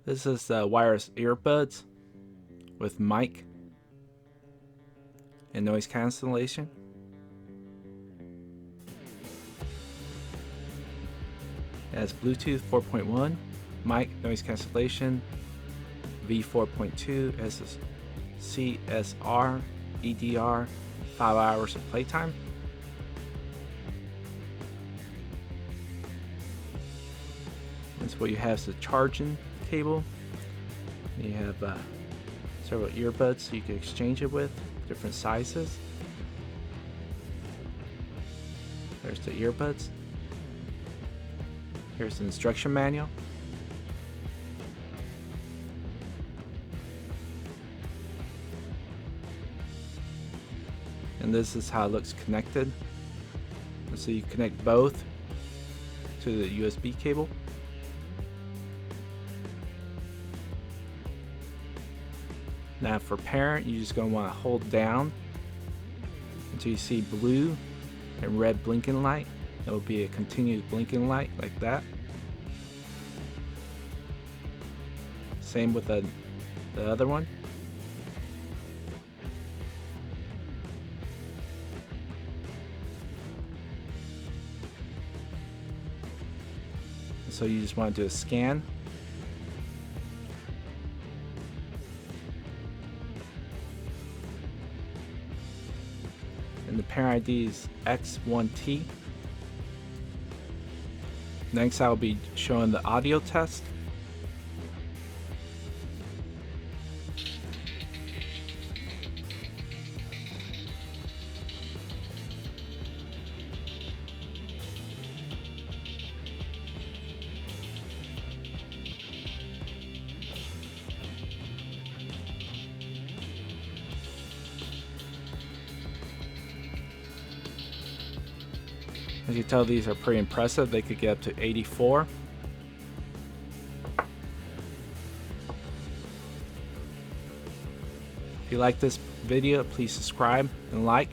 This is the wireless earbuds with mic and noise cancellation. It has Bluetooth 4.1, mic, noise cancellation, V4.2, CSR, EDR, 5 hours of playtime. And so what you have is the charging cable. You have several earbuds so you can exchange it with, different sizes. There's the earbuds. Here's the instruction manual. And this is how it looks connected. So you connect both to the USB cable. Now for parent, you're just going to want to hold down until you see blue and red blinking light. It will be a continuous blinking light like that. Same with the other one. So you just want to do a scan. And the parent ID is X1T. Next, I'll be showing the audio test. As you can tell, these are pretty impressive. They could get up to 84. If you like this video, please subscribe and like.